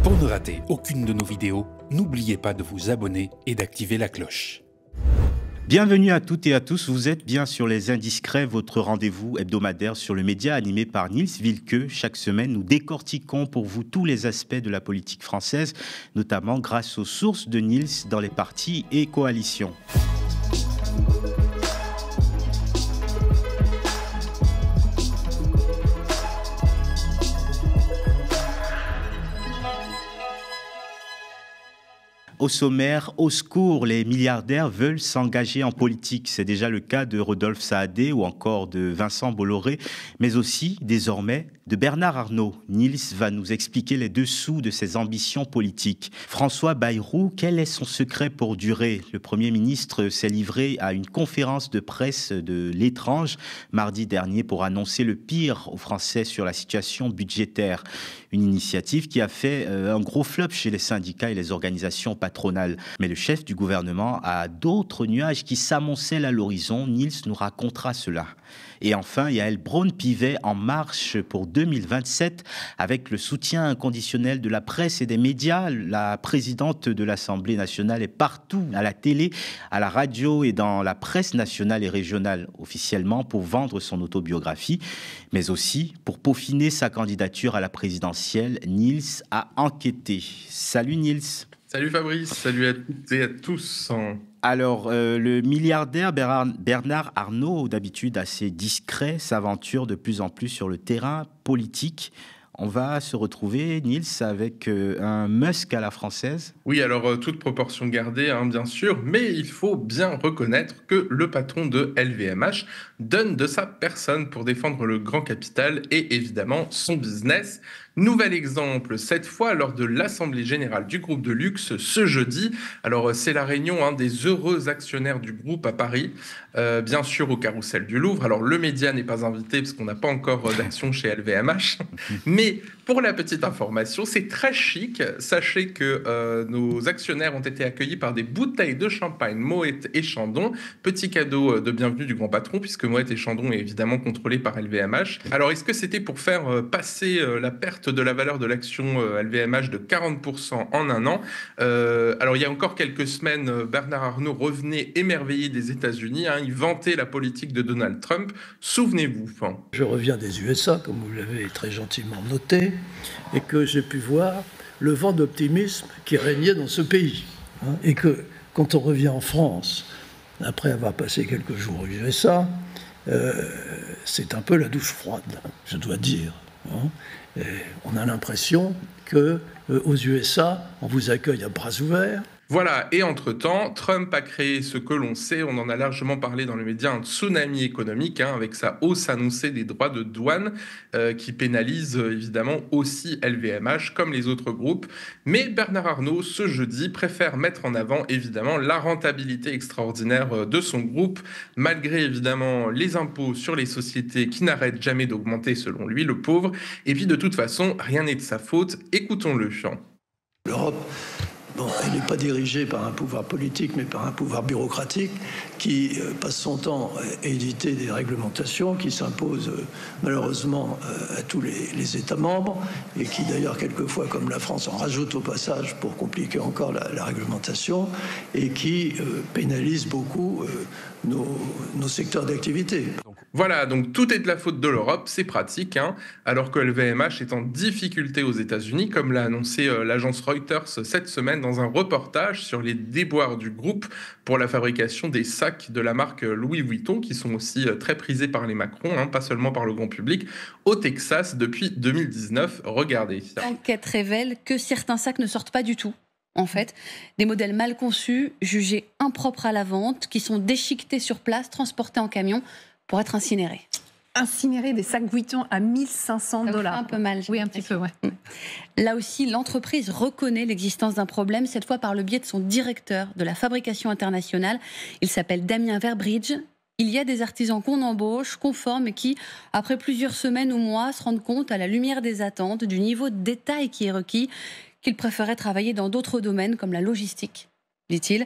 Pour ne rater aucune de nos vidéos, n'oubliez pas de vous abonner et d'activer la cloche. Bienvenue à toutes et à tous, vous êtes bien sur Les Indiscrets, votre rendez-vous hebdomadaire sur le média animé par Niels Wilke. Chaque semaine, nous décortiquons pour vous tous les aspects de la politique française, notamment grâce aux sources de Niels dans les partis et coalitions. Au sommaire, au secours, les milliardaires veulent s'engager en politique. C'est déjà le cas de Rodolphe Saadé ou encore de Vincent Bolloré, mais aussi, désormais, de Bernard Arnault. Niels va nous expliquer les dessous de ses ambitions politiques. François Bayrou, quel est son secret pour durer? Le Premier ministre s'est livré à une conférence de presse de l'étrange mardi dernier pour annoncer le pire aux Français sur la situation budgétaire. Une initiative qui a fait un gros flop chez les syndicats et les organisations patronales. Mais le chef du gouvernement a d'autres nuages qui s'amoncellent à l'horizon. Niels nous racontera cela. Et enfin, Yaël Braun-Pivet en marche pour 2027 avec le soutien inconditionnel de la presse et des médias. La présidente de l'Assemblée nationale est partout, à la télé, à la radio et dans la presse nationale et régionale officiellement pour vendre son autobiographie, mais aussi pour peaufiner sa candidature à la présidentielle. Niels a enquêté. Salut Niels. Salut Fabrice, salut à toutes et à tous. Alors, le milliardaire Bernard Arnault, d'habitude assez discret, s'aventure de plus en plus sur le terrain politique. On va se retrouver, Niels, avec un Musk à la française. Oui, alors toute proportion gardée, bien sûr, mais il faut bien reconnaître que le patron de LVMH donne de sa personne pour défendre le grand capital et évidemment son business. Nouvel exemple, cette fois lors de l'Assemblée générale du groupe de luxe ce jeudi. Alors c'est la réunion des heureux actionnaires du groupe à Paris, bien sûr au Carrousel du Louvre. Alors le média n'est pas invité parce qu'on n'a pas encore d'action chez LVMH. Mais pour la petite information, c'est très chic. Sachez que nos actionnaires ont été accueillis par des bouteilles de champagne Moët et Chandon. Petit cadeau de bienvenue du grand patron puisque Moët et Chandon est évidemment contrôlé par LVMH. Alors est-ce que c'était pour faire passer la perte de la valeur de l'action LVMH de 40% en un an? Alors il y a encore quelques semaines, Bernard Arnault revenait émerveillé des États-Unis. Il vantait la politique de Donald Trump. Souvenez-vous. Je reviens des USA, comme vous l'avez très gentiment noté, et que j'ai pu voir le vent d'optimisme qui régnait dans ce pays. Et que quand on revient en France, après avoir passé quelques jours aux USA, c'est un peu la douche froide, je dois dire. Et on a l'impression qu'aux USA, on vous accueille à bras ouverts. Voilà, et entre-temps, Trump a créé ce que l'on sait, on en a largement parlé dans les médias, un tsunami économique, avec sa hausse annoncée des droits de douane, qui pénalise évidemment aussi LVMH, comme les autres groupes. Mais Bernard Arnault, ce jeudi, préfère mettre en avant évidemment la rentabilité extraordinaire de son groupe, malgré évidemment les impôts sur les sociétés qui n'arrêtent jamais d'augmenter selon lui, le pauvre. Et puis de toute façon, rien n'est de sa faute, écoutons-le. L'Europe, elle n'est pas dirigée par un pouvoir politique, mais par un pouvoir bureaucratique qui passe son temps à éditer des réglementations qui s'imposent malheureusement à tous les États membres et qui d'ailleurs quelquefois, comme la France, en rajoute au passage pour compliquer encore la réglementation et qui pénalise beaucoup nos secteurs d'activité. Voilà, donc tout est de la faute de l'Europe, c'est pratique, alors que LVMH est en difficulté aux États-Unis, comme l'a annoncé l'agence Reuters cette semaine dans un reportage sur les déboires du groupe pour la fabrication des sacs de la marque Louis Vuitton, qui sont aussi très prisés par les Macron, pas seulement par le grand public, au Texas depuis 2019. Regardez. L'enquête révèle que certains sacs ne sortent pas du tout. En fait, des modèles mal conçus, jugés impropres à la vente, qui sont déchiquetés sur place, transportés en camion pour être incinérés. Incinérer des sacs Vuitton à 1 500 $. Un peu mal. Oui, un petit peu, ouais. Là aussi, l'entreprise reconnaît l'existence d'un problème, cette fois par le biais de son directeur de la fabrication internationale. Il s'appelle Damien Verbridge. Il y a des artisans qu'on embauche, qu'on forme et qui, après plusieurs semaines ou mois, se rendent compte, à la lumière des attentes, du niveau de détail qui est requis, qu'ils préféraient travailler dans d'autres domaines comme la logistique, dit-il.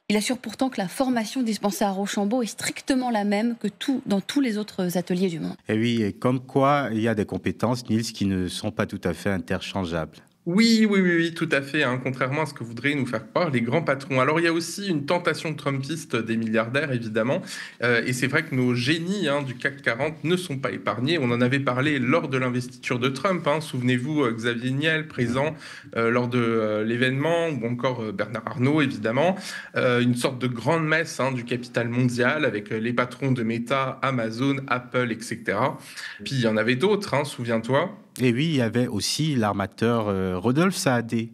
Il assure pourtant que la formation dispensée à Rochambeau est strictement la même que dans tous les autres ateliers du monde. Et oui, et comme quoi il y a des compétences, Niels, qui ne sont pas tout à fait interchangeables. Oui, tout à fait, hein, contrairement à ce que voudraient nous faire croire les grands patrons. Alors, il y a aussi une tentation trumpiste des milliardaires, évidemment, et c'est vrai que nos génies hein, du CAC 40 ne sont pas épargnés. On en avait parlé lors de l'investiture de Trump, hein. Souvenez-vous, Xavier Niel, présent lors de l'événement, ou encore Bernard Arnault, évidemment. Une sorte de grande messe hein, du capital mondial avec les patrons de Meta, Amazon, Apple, etc. Puis, il y en avait d'autres, hein, souviens-toi. Et oui, il y avait aussi l'armateur Rodolphe Saadé.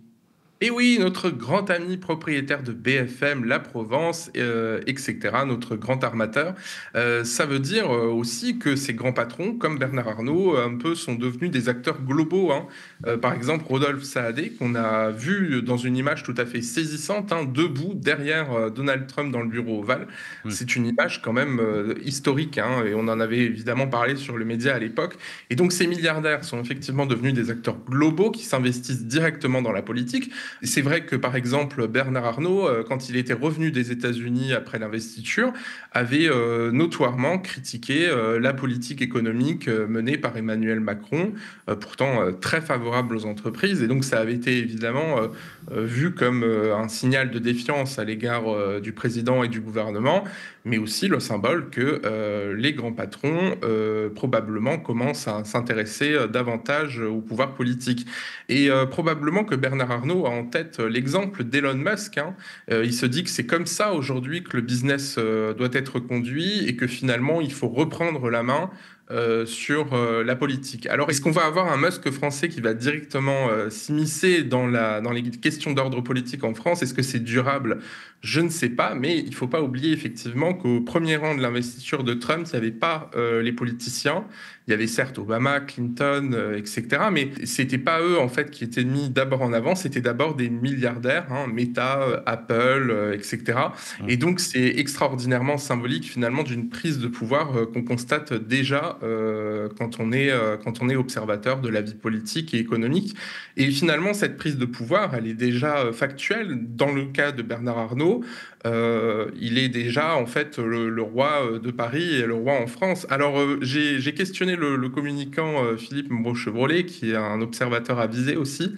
Et oui, notre grand ami propriétaire de BFM, La Provence, etc., notre grand armateur. Ça veut dire aussi que ces grands patrons, comme Bernard Arnault, un peu sont devenus des acteurs globaux, hein. Par exemple, Rodolphe Saadé, qu'on a vu dans une image tout à fait saisissante, hein, debout derrière Donald Trump dans le bureau ovale. C'est une image quand même historique, hein, et on en avait évidemment parlé sur le média à l'époque. Et donc ces milliardaires sont effectivement devenus des acteurs globaux qui s'investissent directement dans la politique. C'est vrai que, par exemple, Bernard Arnault, quand il était revenu des États-Unis après l'investiture, avait notoirement critiqué la politique économique menée par Emmanuel Macron, pourtant très favorable aux entreprises. Et donc, ça avait été évidemment vu comme un signal de défiance à l'égard du président et du gouvernement, mais aussi le symbole que les grands patrons probablement commencent à s'intéresser davantage au pouvoir politique. Et probablement que Bernard Arnault a en tête l'exemple d'Elon Musk, hein. Il se dit que c'est comme ça aujourd'hui que le business doit être conduit et que finalement il faut reprendre la main sur la politique. Alors, est-ce qu'on va avoir un Musk français qui va directement s'immiscer dans les questions d'ordre politique en France? Est-ce que c'est durable? Je ne sais pas, mais il ne faut pas oublier effectivement qu'au premier rang de l'investiture de Trump, il n'y avait pas les politiciens. Il y avait certes Obama, Clinton, etc. Mais c'était pas eux en fait qui étaient mis d'abord en avant. C'était d'abord des milliardaires, hein, Meta, Apple, etc. Et donc c'est extraordinairement symbolique finalement d'une prise de pouvoir qu'on constate déjà quand on est observateur de la vie politique et économique. Et finalement cette prise de pouvoir, elle est déjà factuelle dans le cas de Bernard Arnault. Il est déjà en fait le roi de Paris et le roi en France. Alors j'ai questionné le communicant Philippe Moreau-Chevrolet, qui est un observateur avisé aussi,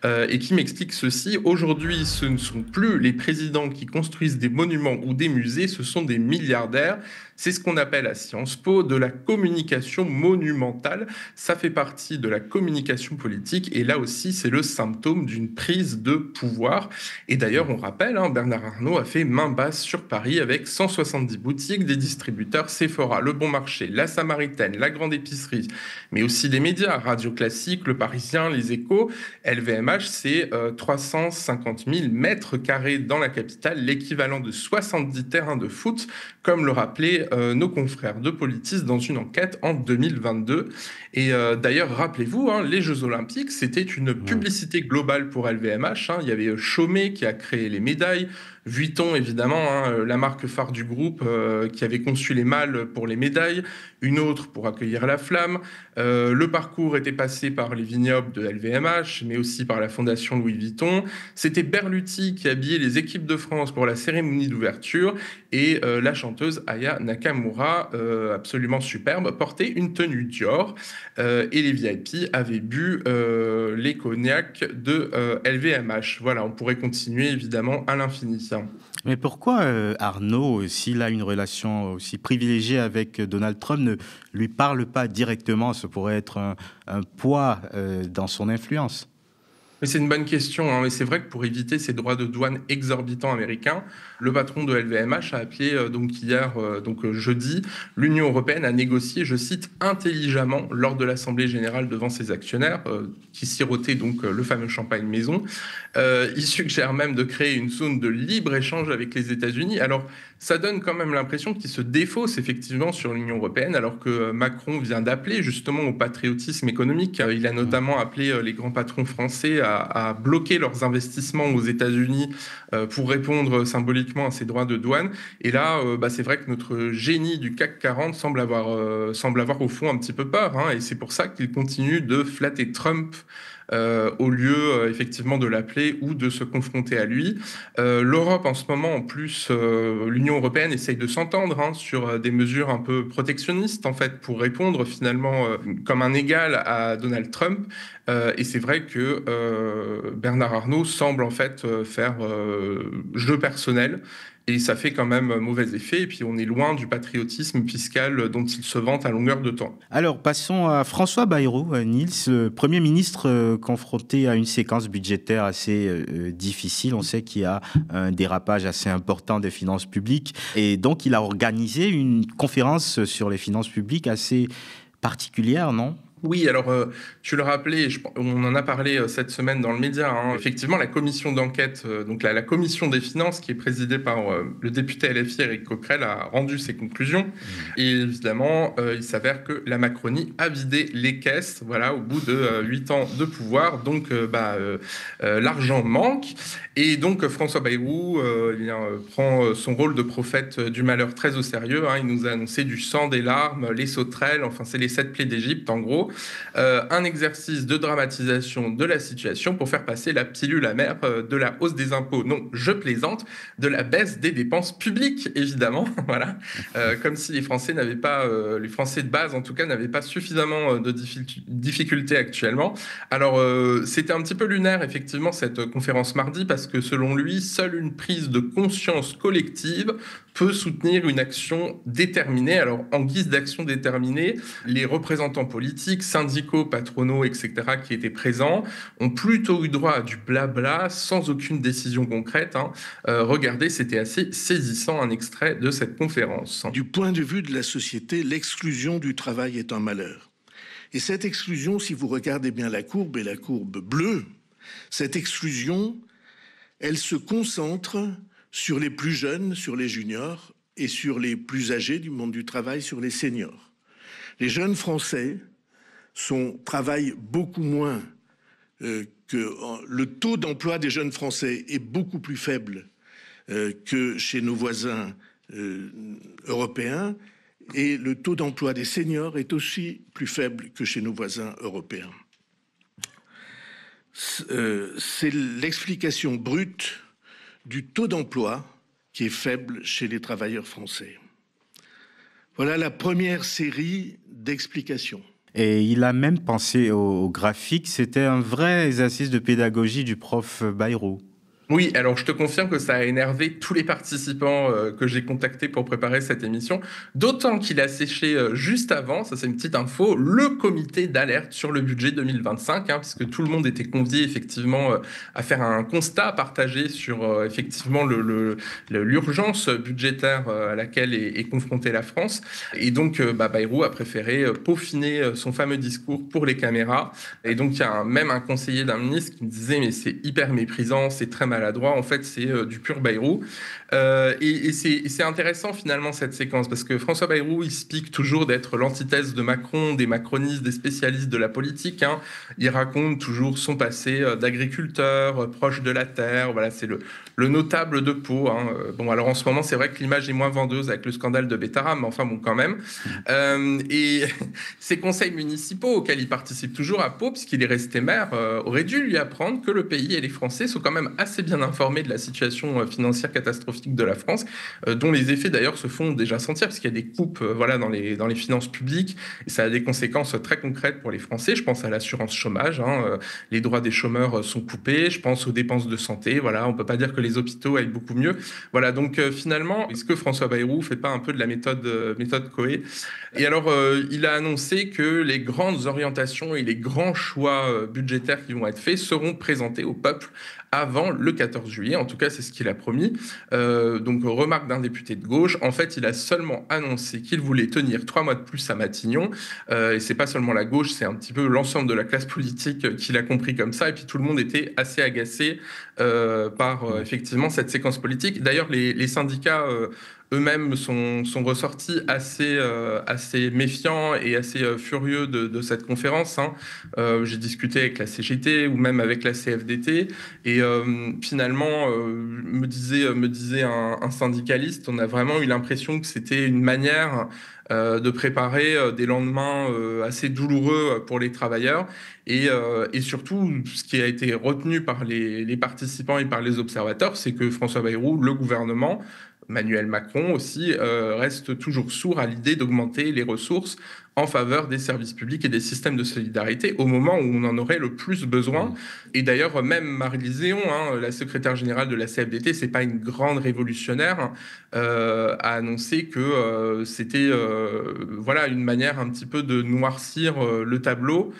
et qui m'explique ceci. Aujourd'hui, ce ne sont plus les présidents qui construisent des monuments ou des musées, ce sont des milliardaires. C'est ce qu'on appelle à Sciences Po de la communication monumentale. Ça fait partie de la communication politique et là aussi, c'est le symptôme d'une prise de pouvoir. Et d'ailleurs, on rappelle, hein, Bernard Arnault a fait main basse sur Paris avec 170 boutiques, des distributeurs Sephora, Le Bon Marché, La Samaritaine, La Grande Épicerie, mais aussi des médias, Radio Classique, Le Parisien, Les Échos. LVMH, c'est 350 000 mètres carrés dans la capitale, l'équivalent de 70 terrains de foot, comme le rappelait nos confrères de Politis dans une enquête en 2022. Et d'ailleurs, rappelez-vous, hein, les Jeux Olympiques, c'était une publicité globale pour LVMH. Hein. Il y avait Chaumet qui a créé les médailles, Vuitton, évidemment, hein, la marque phare du groupe qui avait conçu les malles pour les médailles, une autre pour accueillir la flamme. Le parcours était passé par les vignobles de LVMH, mais aussi par la fondation Louis Vuitton. C'était Berluti qui habillait les équipes de France pour la cérémonie d'ouverture et la chanteuse Aya Nakamura, absolument superbe, portait une tenue Dior et les VIP avaient bu les cognacs de LVMH. Voilà, on pourrait continuer évidemment à l'infini. Mais pourquoi Arnault, s'il a une relation aussi privilégiée avec Donald Trump, ne lui parle pas directement? Ce pourrait être un poids dans son influence. Mais c'est une bonne question, hein. Mais c'est vrai que pour éviter ces droits de douane exorbitants américains, le patron de LVMH a appelé donc hier, jeudi, l'Union européenne à négocier, je cite, intelligemment lors de l'Assemblée générale devant ses actionnaires, qui sirotaient donc le fameux champagne maison. Il suggère même de créer une zone de libre-échange avec les États-Unis. Alors, ça donne quand même l'impression qu'il se défausse effectivement sur l'Union européenne, alors que Macron vient d'appeler justement au patriotisme économique. Il a notamment appelé les grands patrons français à bloquer leurs investissements aux États-Unis pour répondre symboliquement à ces droits de douane. Et là, c'est vrai que notre génie du CAC 40 semble avoir au fond un petit peu peur, hein, et c'est pour ça qu'il continue de flatter Trump au lieu effectivement de l'appeler ou de se confronter à lui. L'Europe en ce moment, en plus, l'Union européenne essaye de s'entendre sur des mesures un peu protectionnistes en fait pour répondre finalement comme un égal à Donald Trump. Et c'est vrai que Bernard Arnault semble en fait faire jeu personnel. Et ça fait quand même mauvais effet. Et puis, on est loin du patriotisme fiscal dont il se vante à longueur de temps. Alors, passons à François Bayrou, Niels, Premier ministre confronté à une séquence budgétaire assez difficile. On sait qu'il y a un dérapage assez important des finances publiques. Et donc, il a organisé une conférence sur les finances publiques assez particulière, non ? Oui, alors tu le rappelais, on en a parlé cette semaine dans le média. Effectivement, la commission d'enquête, donc la commission des finances, qui est présidée par le député LFI Éric Coquerel, a rendu ses conclusions. Et évidemment, il s'avère que la Macronie a vidé les caisses, voilà, au bout de 8 ans de pouvoir. Donc, l'argent manque. Et donc, François Bayrou prend son rôle de prophète du malheur très au sérieux. Il nous a annoncé du sang, des larmes, les sauterelles, enfin, c'est les 7 plaies d'Égypte, en gros. Un exercice de dramatisation de la situation pour faire passer la pilule amère de la hausse des impôts. Non, je plaisante, de la baisse des dépenses publiques, évidemment. Voilà, comme si les Français n'avaient pas, les Français de base en tout cas, n'avaient pas suffisamment de difficultés actuellement. Alors, c'était un petit peu lunaire, effectivement, cette conférence mardi, parce que selon lui, seule une prise de conscience collective peut soutenir une action déterminée. Alors, en guise d'action déterminée, les représentants politiques, syndicaux, patronaux, etc., qui étaient présents, ont plutôt eu droit à du blabla sans aucune décision concrète. Regardez, c'était assez saisissant, un extrait de cette conférence. Du point de vue de la société, l'exclusion du travail est un malheur. Et cette exclusion, si vous regardez bien la courbe, et la courbe bleue, cette exclusion, elle se concentre sur les plus jeunes, sur les juniors, et sur les plus âgés du monde du travail, sur les seniors. Les jeunes Français travaillent beaucoup moins le taux d'emploi des jeunes Français est beaucoup plus faible que chez nos voisins européens, et le taux d'emploi des seniors est aussi plus faible que chez nos voisins européens. C'est l'explication brute du taux d'emploi qui est faible chez les travailleurs français. Voilà la première série d'explications. Et il a même pensé au graphique. C'était un vrai exercice de pédagogie du prof Bayrou. Oui, alors je te confirme que ça a énervé tous les participants que j'ai contactés pour préparer cette émission, d'autant qu'il a séché juste avant, ça c'est une petite info, le comité d'alerte sur le budget 2025, puisque tout le monde était convié effectivement à faire un constat partagé sur effectivement l'urgence budgétaire à laquelle est confrontée la France. Et donc Bayrou a préféré peaufiner son fameux discours pour les caméras. Et donc il y a même un conseiller d'un ministre qui me disait « mais c'est hyper méprisant, c'est très maladroit, en fait c'est du pur Bayrou ». Et c'est intéressant finalement cette séquence, parce que François Bayrou, il se pique toujours d'être l'antithèse de Macron, des macronistes, des spécialistes de la politique. Il raconte toujours son passé d'agriculteur, proche de la terre, voilà, c'est le notable de Pau. Bon, alors en ce moment, c'est vrai que l'image est moins vendeuse avec le scandale de Betterham, mais enfin bon, quand même. Et ces conseils municipaux auxquels il participe toujours à Pau, puisqu'il est resté maire, auraient dû lui apprendre que le pays et les Français sont quand même assez bien informés de la situation financière catastrophique de la France, dont les effets d'ailleurs se font déjà sentir, parce qu'il y a des coupes dans les finances publiques, et ça a des conséquences très concrètes pour les Français. Je pense à l'assurance chômage, les droits des chômeurs sont coupés, je pense aux dépenses de santé, voilà, on peut pas dire que les hôpitaux aillent beaucoup mieux. Voilà, donc finalement, est-ce que François Bayrou fait pas un peu de la méthode Coué ? Et alors, il a annoncé que les grandes orientations et les grands choix budgétaires qui vont être faits seront présentés au peuple avant le 14 juillet. En tout cas, c'est ce qu'il a promis. Donc, remarque d'un député de gauche, en fait, il a seulement annoncé qu'il voulait tenir 3 mois de plus à Matignon. Et c'est pas seulement la gauche, c'est un petit peu l'ensemble de la classe politique qui l'a compris comme ça. Et puis, tout le monde était assez agacé par, effectivement, cette séquence politique. D'ailleurs, les syndicats eux-mêmes sont ressortis assez méfiants et assez furieux de cette conférence. Hein. J'ai discuté avec la CGT ou même avec la CFDT et finalement, me disait un syndicaliste, on a vraiment eu l'impression que c'était une manière de préparer des lendemains assez douloureux pour les travailleurs. Et surtout, ce qui a été retenu par les participants et par les observateurs, c'est que François Bayrou, le gouvernement, Emmanuel Macron aussi, reste toujours sourd à l'idée d'augmenter les ressources en faveur des services publics et des systèmes de solidarité au moment où on en aurait le plus besoin. Et d'ailleurs, même Maryse Léon, hein, la secrétaire générale de la CFDT, c'est pas une grande révolutionnaire, a annoncé que c'était voilà, une manière un petit peu de noircir le tableau,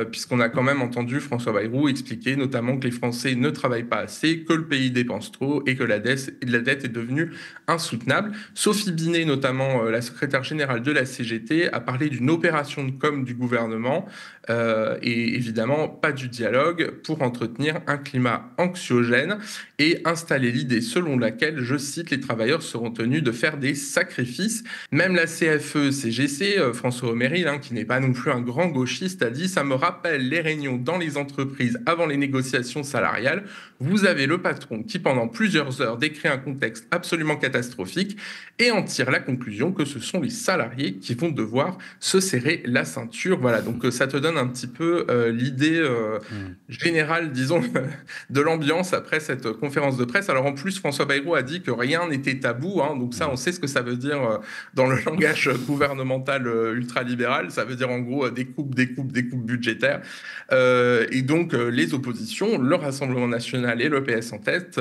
puisqu'on a quand même entendu François Bayrou expliquer notamment que les Français ne travaillent pas assez, que le pays dépense trop et que la dette est devenue insoutenable. Sophie Binet, notamment la secrétaire générale de la CGT, a parlé d'une opération de com du gouvernement et évidemment pas du dialogue pour entretenir un climat anxiogène et installer l'idée selon laquelle, je cite, les travailleurs seront tenus de faire des sacrifices. Même la CFE-CGC, François Omeril, hein, qui n'est pas non plus un grand gauchiste, a dit « ça me rappelle les réunions dans les entreprises avant les négociations salariales. Vous avez le patron qui pendant plusieurs heures décrit un contexte absolument catastrophique et en tire la conclusion que ce sont les salariés qui vont devoir se serrer la ceinture. » Voilà, donc ça te donne un petit peu l'idée générale, disons, de l'ambiance après cette conférence de presse. Alors en plus, François Bayrou a dit que rien n'était tabou, hein, donc ça, on sait ce que ça veut dire dans le langage gouvernemental ultralibéral. Ça veut dire en gros des coupes budgétaires. Et donc les oppositions, le Rassemblement national et le PS en tête,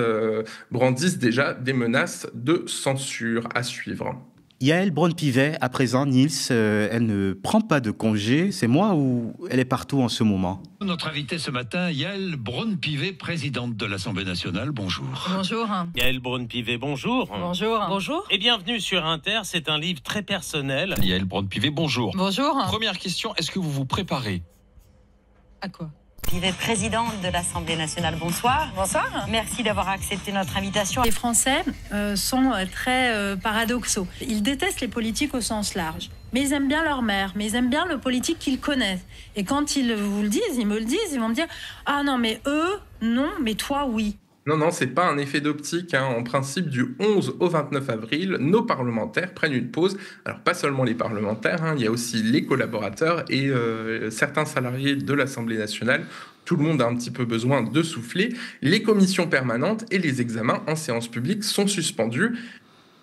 brandissent déjà des menaces de censure à suivre. Yaël Braun-Pivet, à présent, Niels, elle ne prend pas de congé. C'est moi ou elle est partout en ce moment? Notre invitée ce matin, Yaël Braun-Pivet, présidente de l'Assemblée nationale. Bonjour. Bonjour. Yaël Braun-Pivet, bonjour. Bonjour. Bonjour. Et bienvenue sur Inter. C'est un livre très personnel. Yaël Braun-Pivet, bonjour. Bonjour. Première question, est-ce que vous vous préparez? À quoi? Pivet, présidente de l'Assemblée nationale, bonsoir. Bonsoir. Merci d'avoir accepté notre invitation. Les Français sont très paradoxaux. Ils détestent les politiques au sens large. Mais ils aiment bien leur mère, mais ils aiment bien le politique qu'ils connaissent. Et quand ils vous le disent, ils me le disent, ils vont me dire « Ah non, mais eux, non, mais toi, oui ». Non, c'est pas un effet d'optique. Hein. En principe, du 11 au 29 avril, nos parlementaires prennent une pause. Alors, pas seulement les parlementaires, hein, il y a aussi les collaborateurs et certains salariés de l'Assemblée nationale. Tout le monde a un petit peu besoin de souffler. Les commissions permanentes et les examens en séance publique sont suspendus.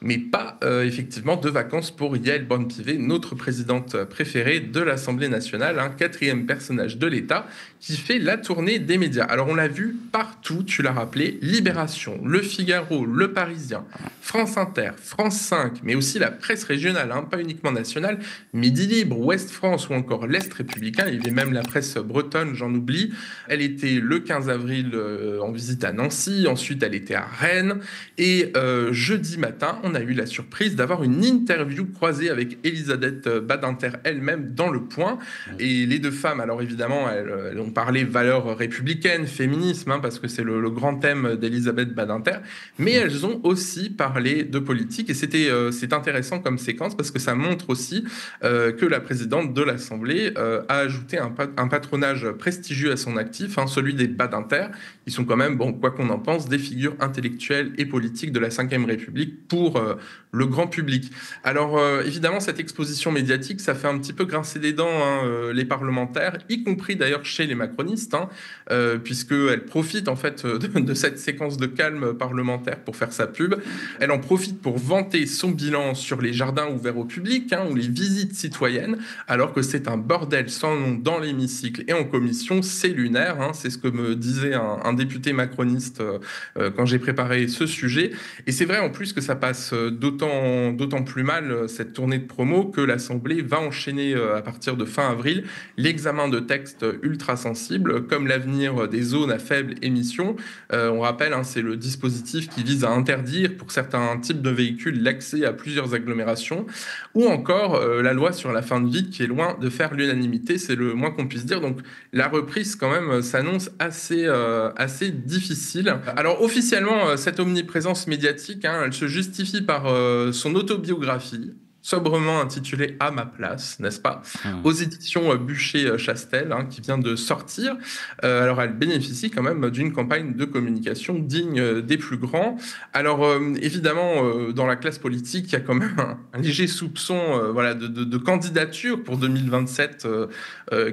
Mais pas effectivement de vacances pour Yaël Braun-Pivet, notre présidente préférée de l'Assemblée nationale, un quatrième personnage de l'État qui fait la tournée des médias. Alors on l'a vu partout, tu l'as rappelé, Libération, Le Figaro, Le Parisien, France Inter, France 5, mais aussi la presse régionale, hein, pas uniquement nationale, Midi Libre, Ouest France ou encore l'Est républicain, il y avait même la presse bretonne, j'en oublie. Elle était le 15 avril en visite à Nancy, ensuite elle était à Rennes, et jeudi matin, on a eu la surprise d'avoir une interview croisée avec Elisabeth Badinter elle-même dans Le Point. Et les deux femmes, alors évidemment, elles ont parlé valeurs républicaines, féminisme, hein, parce que c'est le grand thème d'Elisabeth Badinter, mais elles ont aussi parlé de politique. Et c'est intéressant comme séquence parce que ça montre aussi que la présidente de l'Assemblée a ajouté un patronage prestigieux à son actif, hein, celui des Badinter. Ils sont quand même, bon, quoi qu'on en pense, des figures intellectuelles et politiques de la Ve République pour le grand public. Alors évidemment, cette exposition médiatique, ça fait un petit peu grincer des dents les parlementaires, y compris d'ailleurs chez les macronistes, hein, puisqu'elle profite en fait de cette séquence de calme parlementaire pour faire sa pub. Elle en profite pour vanter son bilan sur les jardins ouverts au public, hein, ou les visites citoyennes, alors que c'est un bordel sans nom dans l'hémicycle et en commission, c'est lunaire, hein, c'est ce que me disait un député macroniste quand j'ai préparé ce sujet. Et c'est vrai en plus que ça passe d'autant plus mal cette tournée de promo que l'Assemblée va enchaîner à partir de fin avril l'examen de textes ultra sensibles comme l'avenir des zones à faible émission. On rappelle, hein, c'est le dispositif qui vise à interdire pour certains types de véhicules l'accès à plusieurs agglomérations, ou encore la loi sur la fin de vie qui est loin de faire l'unanimité, c'est le moins qu'on puisse dire. Donc la reprise quand même s'annonce assez difficile. Alors officiellement, cette omniprésence médiatique, hein, elle se justifie justifie par son autobiographie, sobrement intitulée « À ma place », n'est-ce pas, aux éditions Bûcher-Chastel, qui vient de sortir. Alors, elle bénéficie quand même d'une campagne de communication digne des plus grands. Alors, évidemment, dans la classe politique, il y a quand même un léger soupçon de candidature pour 2027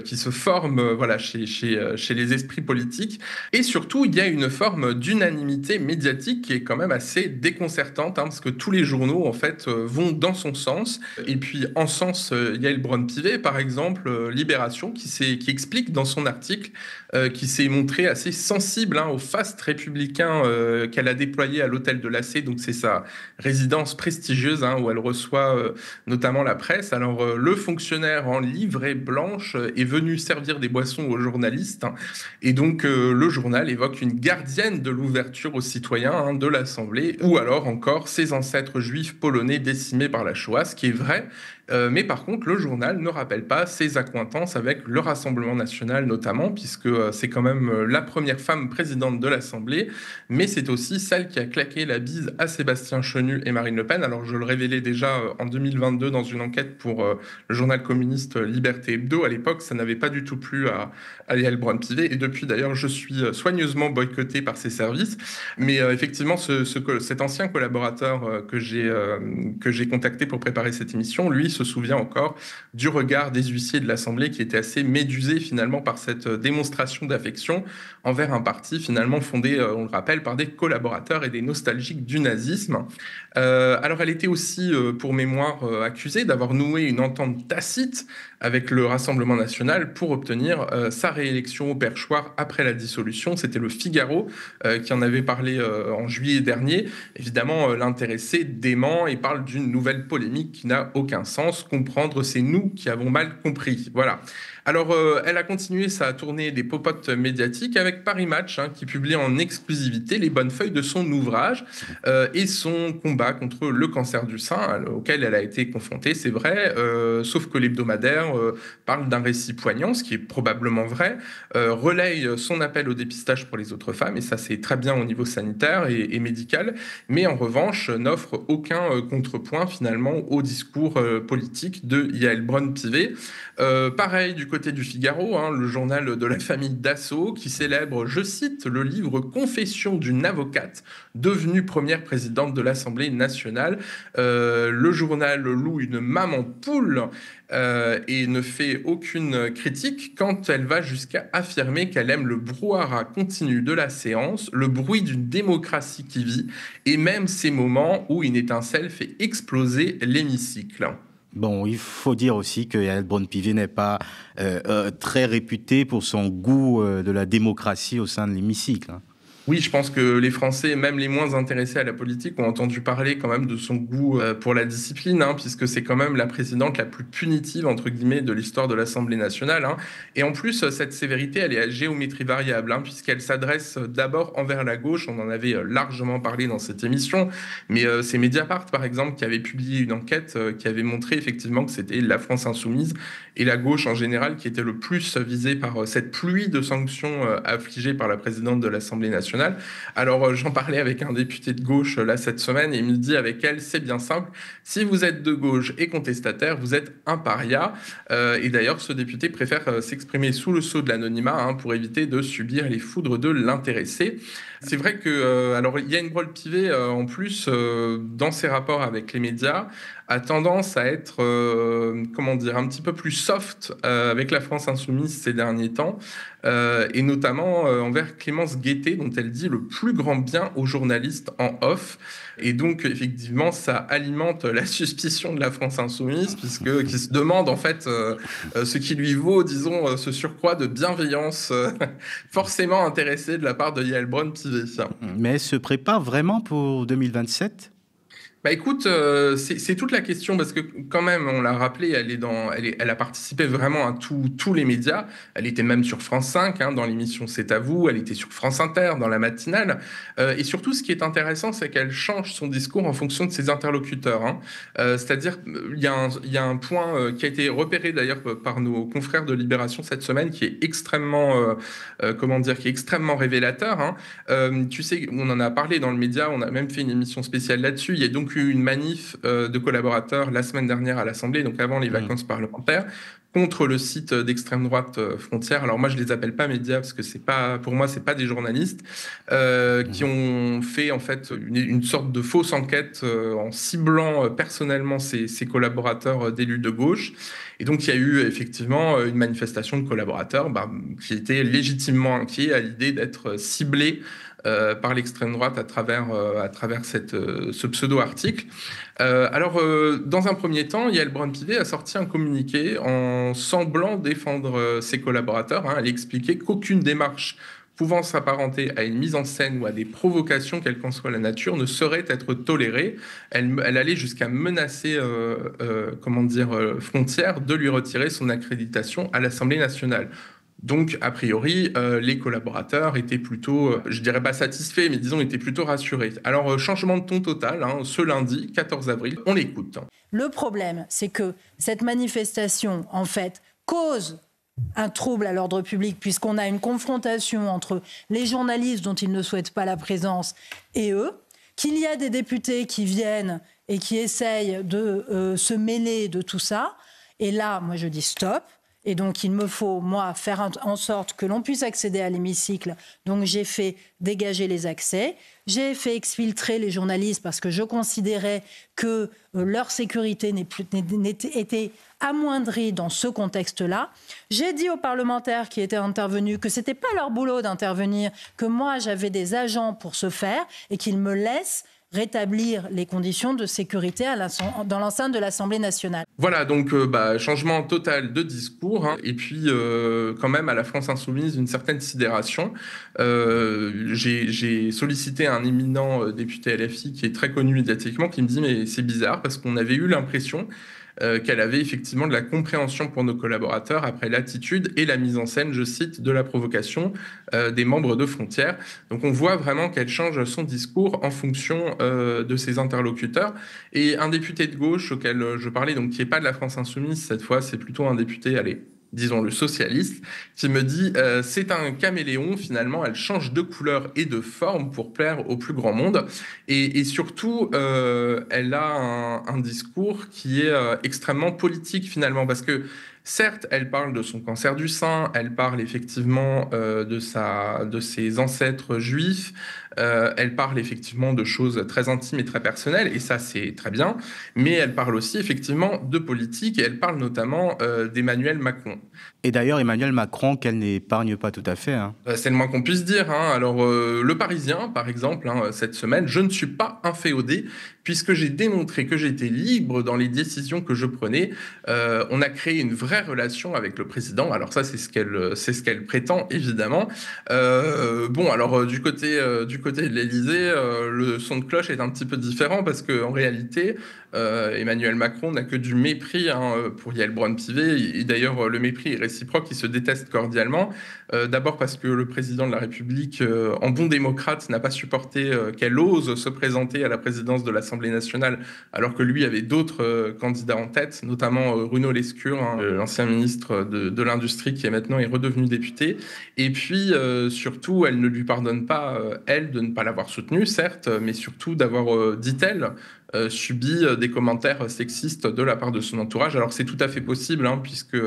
qui se forme chez les esprits politiques. Et surtout, il y a une forme d'unanimité médiatique qui est quand même assez déconcertante, parce que tous les journaux, en fait, vont dans son sens. Et puis, en sens, Yael Braun-Pivet, par exemple, Libération, qui explique dans son article qui s'est montré assez sensible au faste républicain qu'elle a déployé à l'hôtel de l'AC. Donc, c'est sa résidence prestigieuse où elle reçoit notamment la presse. Alors, le fonctionnaire en livrée blanche est venu servir des boissons aux journalistes. Et donc, le journal évoque une gardienne de l'ouverture aux citoyens de l'Assemblée, ou alors encore ses ancêtres juifs polonais décimés par la Shoah, ce qui est vrai. Mais par contre, le journal ne rappelle pas ses accointances avec le Rassemblement national notamment, puisque c'est quand même la première femme présidente de l'Assemblée, mais c'est aussi celle qui a claqué la bise à Sébastien Chenu et Marine Le Pen. Alors je le révélais déjà en 2022 dans une enquête pour le journal communiste Liberté Hebdo. À l'époque, ça n'avait pas du tout plu à Yael Braun-Pivet, et depuis d'ailleurs, je suis soigneusement boycotté par ses services. Mais effectivement, cet ancien collaborateur que j'ai contacté pour préparer cette émission, lui, se souvient encore du regard des huissiers de l'Assemblée qui était assez médusé finalement par cette démonstration d'affection envers un parti finalement fondé, on le rappelle, par des collaborateurs et des nostalgiques du nazisme. Alors elle était aussi, pour mémoire, accusée d'avoir noué une entente tacite avec le Rassemblement national pour obtenir sa réélection au perchoir après la dissolution. C'était le Figaro qui en avait parlé en juillet dernier. Évidemment, l'intéressé dément et parle d'une nouvelle polémique qui n'a aucun sens. Comprendre, c'est nous qui avons mal compris. Voilà. Alors, elle a continué sa tournée des popotes médiatiques avec Paris Match, qui publie en exclusivité les bonnes feuilles de son ouvrage et son combat contre le cancer du sein, auquel elle a été confrontée, c'est vrai, sauf que l'hebdomadaire parle d'un récit poignant, ce qui est probablement vrai, relaye son appel au dépistage pour les autres femmes, et ça c'est très bien au niveau sanitaire et médical, mais en revanche n'offre aucun contrepoint finalement au discours politique de Yael Braun-Pivet. Pareil du côté du Figaro, le journal de la famille Dassault, qui célèbre, je cite, le livre Confession d'une avocate devenue première présidente de l'Assemblée nationale. Le journal loue une maman poule et ne fait aucune critique quand elle va jusqu'à affirmer qu'elle aime le brouhaha continu de la séance, le bruit d'une démocratie qui vit, et même ces moments où une étincelle fait exploser l'hémicycle. Bon, il faut dire aussi que Yael Braun-Pivet n'est pas très réputée pour son goût de la démocratie au sein de l'hémicycle. Oui, je pense que les Français, même les moins intéressés à la politique, ont entendu parler quand même de son goût pour la discipline, puisque c'est quand même la présidente la plus punitive, entre guillemets, de l'histoire de l'Assemblée nationale. Et en plus, cette sévérité, elle est à géométrie variable, puisqu'elle s'adresse d'abord envers la gauche. On en avait largement parlé dans cette émission, mais c'est Mediapart, par exemple, qui avait publié une enquête qui avait montré effectivement que c'était la France insoumise et la gauche en général qui était le plus visée par cette pluie de sanctions affligées par la présidente de l'Assemblée nationale. Alors, j'en parlais avec un député de gauche là cette semaine et il me dit avec elle, c'est bien simple, si vous êtes de gauche et contestataire, vous êtes un paria. Et d'ailleurs, ce député préfère s'exprimer sous le sceau de l'anonymat pour éviter de subir les foudres de l'intéressé. C'est vrai que, alors, Yael Braun-Pivet, en plus, dans ses rapports avec les médias, a tendance à être, un petit peu plus soft avec la France insoumise ces derniers temps, et notamment envers Clémence Guettet, dont elle dit le plus grand bien aux journalistes en off. Et donc, effectivement, ça alimente la suspicion de la France insoumise, qui se demande, en fait, ce qui lui vaut, disons, ce surcroît de bienveillance forcément intéressée de la part de Yael Braun-Pivet. Mais elle se prépare vraiment pour 2027 ? Bah écoute, c'est toute la question parce que quand même, on l'a rappelé, elle a participé vraiment à tous les médias. Elle était même sur France 5 dans l'émission C'est à vous. Elle était sur France Inter dans la matinale. Et surtout, ce qui est intéressant, c'est qu'elle change son discours en fonction de ses interlocuteurs. C'est-à-dire, il y a un point qui a été repéré d'ailleurs par nos confrères de Libération cette semaine, qui est extrêmement, qui est extrêmement révélateur. Tu sais, on en a parlé dans le média. On a même fait une émission spéciale là-dessus. Il y a donc donc eu une manif de collaborateurs la semaine dernière à l'Assemblée, donc avant les vacances parlementaires, contre le site d'extrême droite Frontières. Alors moi, je les appelle pas médias parce que pour moi, c'est pas des journalistes qui ont fait en fait une sorte de fausse enquête en ciblant personnellement ces collaborateurs d'élus de gauche. Et donc, il y a eu effectivement une manifestation de collaborateurs qui étaient légitimement inquiets à l'idée d'être ciblés par l'extrême droite à travers ce pseudo-article. Dans un premier temps, Yael Braun-Pivet a sorti un communiqué en semblant défendre ses collaborateurs. Elle expliquait qu'aucune démarche pouvant s'apparenter à une mise en scène ou à des provocations, quelle qu'en soit la nature, ne saurait être tolérée. Elle allait jusqu'à menacer Frontières de lui retirer son accréditation à l'Assemblée nationale. Donc, a priori, les collaborateurs étaient plutôt, je dirais pas satisfaits, mais disons, étaient plutôt rassurés. Alors, changement de ton total, ce lundi, 14 avril, on l'écoute. Le problème, c'est que cette manifestation, en fait, cause un trouble à l'ordre public, puisqu'on a une confrontation entre les journalistes dont ils ne souhaitent pas la présence et eux, qu'il y a des députés qui viennent et qui essayent de se mêler de tout ça. Et là, moi, je dis stop. Et donc, il me faut, moi, faire en sorte que l'on puisse accéder à l'hémicycle. Donc, j'ai fait dégager les accès. J'ai fait exfiltrer les journalistes parce que je considérais que leur sécurité était amoindrie dans ce contexte-là. J'ai dit aux parlementaires qui étaient intervenus que ce n'était pas leur boulot d'intervenir, que moi, j'avais des agents pour ce faire et qu'ils me laissent rétablir les conditions de sécurité dans l'enceinte de l'Assemblée nationale. Voilà, donc changement total de discours, et puis quand même à la France insoumise une certaine sidération. J'ai sollicité un éminent député LFI qui est très connu médiatiquement, qui me dit mais c'est bizarre parce qu'on avait eu l'impression qu'elle avait effectivement de la compréhension pour nos collaborateurs après l'attitude et la mise en scène, je cite, de la provocation des membres de Frontières. Donc on voit vraiment qu'elle change son discours en fonction de ses interlocuteurs. Et un député de gauche auquel je parlais, donc qui n'est pas de la France insoumise cette fois, c'est plutôt un député, disons le socialiste, qui me dit c'est un caméléon, finalement, elle change de couleur et de forme pour plaire au plus grand monde. Et surtout, elle a un discours qui est extrêmement politique, finalement, parce que certes, elle parle de son cancer du sein, elle parle effectivement de ses ancêtres juifs, elle parle effectivement de choses très intimes et très personnelles, et ça c'est très bien, mais elle parle aussi effectivement de politique, et elle parle notamment d'Emmanuel Macron. Et d'ailleurs, Emmanuel Macron, qu'elle n'épargne pas tout à fait. C'est le moins qu'on puisse dire. Alors, Le Parisien, par exemple, cette semaine, je ne suis pas inféodé, puisque j'ai démontré que j'étais libre dans les décisions que je prenais. On a créé une vraie relation avec le président. Alors ça, c'est ce qu'elle prétend, évidemment. Du côté de l'Élysée, le son de cloche est un petit peu différent, parce qu'en réalité, Emmanuel Macron n'a que du mépris pour Yael Braun-Pivet. Et d'ailleurs, le mépris est réciproque, ils se détestent cordialement. D'abord parce que le président de la République, en bon démocrate, n'a pas supporté qu'elle ose se présenter à la présidence de l'Assemblée nationale, alors que lui avait d'autres candidats en tête, notamment Bruno Lescure, l'ancien ministre de l'Industrie, qui est maintenant redevenu député. Et puis, surtout, elle ne lui pardonne pas, elle, de ne pas l'avoir soutenu, certes, mais surtout d'avoir, dit-elle, subi des commentaires sexistes de la part de son entourage. Alors c'est tout à fait possible, puisque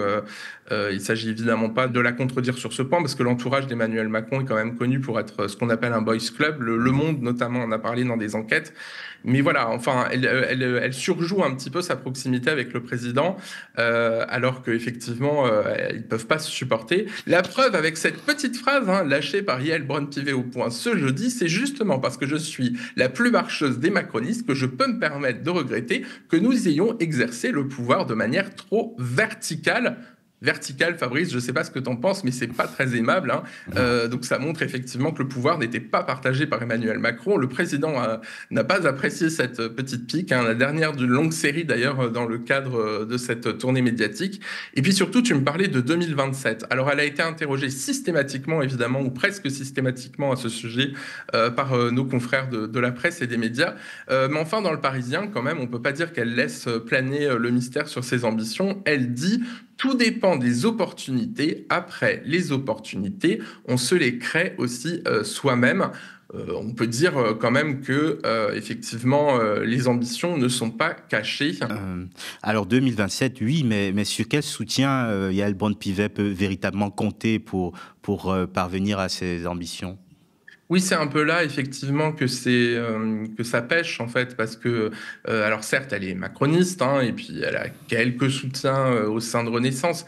il s'agit évidemment pas de la contredire sur ce point, parce que l'entourage d'Emmanuel Macron est quand même connu pour être ce qu'on appelle un boys club. Le Monde notamment en a parlé dans des enquêtes. Mais voilà, enfin, elle surjoue un petit peu sa proximité avec le président, alors qu'effectivement, ils peuvent pas se supporter. La preuve avec cette petite phrase lâchée par Yael Braun-Pivet au Point ce jeudi, c'est justement parce que je suis la plus marcheuse des macronistes que je peux me permettre de regretter que nous ayons exercé le pouvoir de manière trop verticale. Vertical, Fabrice, je ne sais pas ce que tu en penses, mais c'est pas très aimable. Donc ça montre effectivement que le pouvoir n'était pas partagé par Emmanuel Macron. Le président n'a pas apprécié cette petite pique, la dernière d'une longue série d'ailleurs dans le cadre de cette tournée médiatique. Et puis surtout, tu me parlais de 2027. Alors elle a été interrogée systématiquement, évidemment, ou presque systématiquement à ce sujet par nos confrères de la presse et des médias. Mais enfin, dans Le Parisien, quand même, on ne peut pas dire qu'elle laisse planer le mystère sur ses ambitions. Elle dit: Tout dépend des opportunités. Après, les opportunités, on se les crée aussi soi-même. On peut dire quand même que effectivement les ambitions ne sont pas cachées. Alors 2027, oui, mais sur quel soutien Yael Braun-Pivet peut véritablement compter pour parvenir à ses ambitions? Oui, c'est un peu là, effectivement, que ça pêche, en fait, parce que, alors certes, elle est macroniste, hein, et puis elle a quelques soutiens au sein de Renaissance,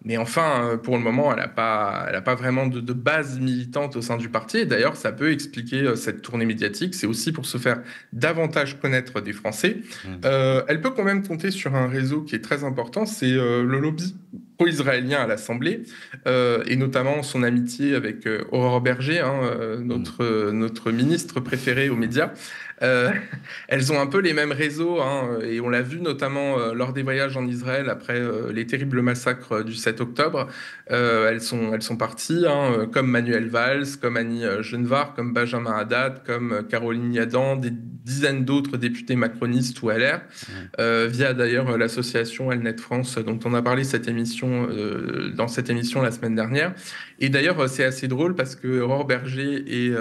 mais enfin, pour le moment, elle n'a pas vraiment de base militante au sein du parti. Et d'ailleurs, ça peut expliquer cette tournée médiatique. C'est aussi pour se faire davantage connaître des Français. Elle peut quand même compter sur un réseau qui est très important, c'est le lobby pro-israélien à l'Assemblée, et notamment son amitié avec Aurore Berger, hein, notre ministre préférée aux médias. Elles ont un peu les mêmes réseaux, hein, et on l'a vu notamment lors des voyages en Israël après les terribles massacres du 7 octobre. Elles sont parties, hein, comme Manuel Valls, comme Annie Genevard, comme Benjamin Haddad, comme Caroline Yadan, des dizaines d'autres députés macronistes ou LR, via d'ailleurs l'association Elnet France, dont on a parlé dans cette émission la semaine dernière. Et d'ailleurs, c'est assez drôle parce que Aurore Berger et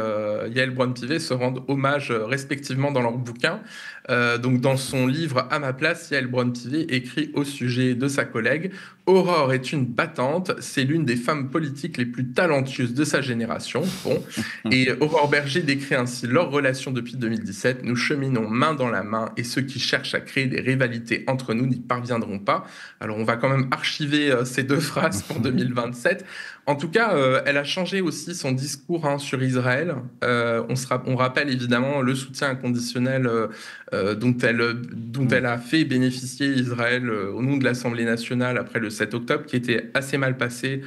Yael Braun-Pivet se rendent hommage respectivement dans leur bouquin. Donc dans son livre « À ma place », Yael Braun-Pivet écrit au sujet de sa collègue « Aurore est une battante, c'est l'une des femmes politiques les plus talentueuses de sa génération. » Bon. Et Aurore Berger décrit ainsi leur relation depuis 2017. « Nous cheminons main dans la main et ceux qui cherchent à créer des rivalités entre nous n'y parviendront pas. » Alors on va quand même archiver ces deux phrases pour 2027. En tout cas, elle a changé aussi son discours, hein, sur Israël. On rappelle évidemment le soutien inconditionnel dont elle a fait bénéficier Israël au nom de l'Assemblée nationale après le 7 octobre, qui était assez mal passé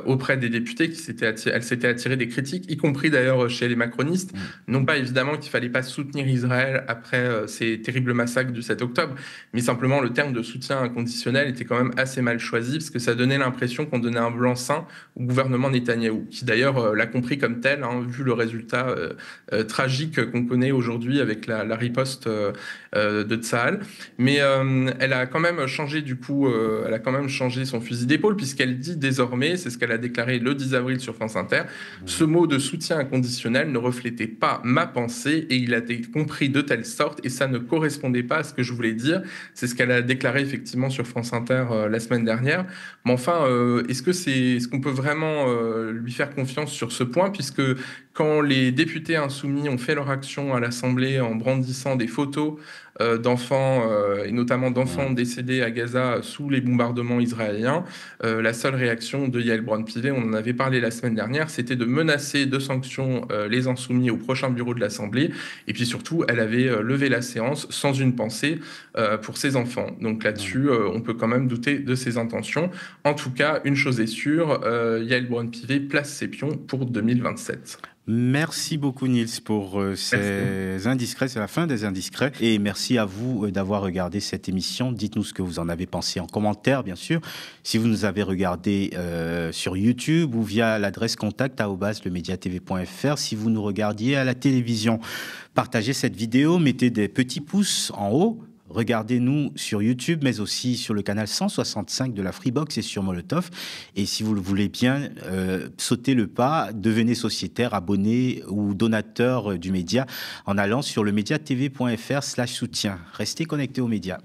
auprès des députés. Elle s'était attirée des critiques, y compris d'ailleurs chez les macronistes. Non pas évidemment qu'il ne fallait pas soutenir Israël après ces terribles massacres du 7 octobre, mais simplement le terme de soutien inconditionnel était quand même assez mal choisi, parce que ça donnait l'impression qu'on donnait un blanc-seing au gouvernement Netanyahou, qui d'ailleurs l'a compris comme tel, hein, vu le résultat tragique qu'on connaît aujourd'hui avec la riposte de Tsahal. Mais elle a quand même changé son fusil d'épaule, puisqu'elle dit désormais, c'est ce qu'elle a déclaré le 10 avril sur France Inter, ce mot de soutien inconditionnel ne reflétait pas ma pensée et il a été compris de telle sorte et ça ne correspondait pas à ce que je voulais dire. C'est ce qu'elle a déclaré effectivement sur France Inter la semaine dernière. Mais enfin, est-ce qu'on peut vraiment lui faire confiance sur ce point, puisque quand les députés insoumis ont fait leur action à l'Assemblée en brandissant des photos d'enfants, et notamment d'enfants décédés à Gaza sous les bombardements israéliens, la seule réaction de Yael Braun-Pivet, on en avait parlé la semaine dernière, c'était de menacer de sanctions les insoumis au prochain bureau de l'Assemblée. Et puis surtout, elle avait levé la séance sans une pensée pour ses enfants. Donc là-dessus, on peut quand même douter de ses intentions. En tout cas, une chose est sûre, Yael Braun-Pivet place ses pions pour 2027. Merci beaucoup Niels pour ces indiscrets, c'est la fin des indiscrets, et merci à vous d'avoir regardé cette émission. Dites-nous ce que vous en avez pensé en commentaire, bien sûr, si vous nous avez regardé sur YouTube ou via l'adresse contact@lemediatv.fr. Si vous nous regardiez à la télévision, partagez cette vidéo, mettez des petits pouces en haut. Regardez-nous sur YouTube, mais aussi sur le canal 165 de la Freebox et sur Molotov. Et si vous le voulez bien, sautez le pas, devenez sociétaire, abonné ou donateur du média en allant sur lemediatv.fr/soutien. Restez connectés aux médias.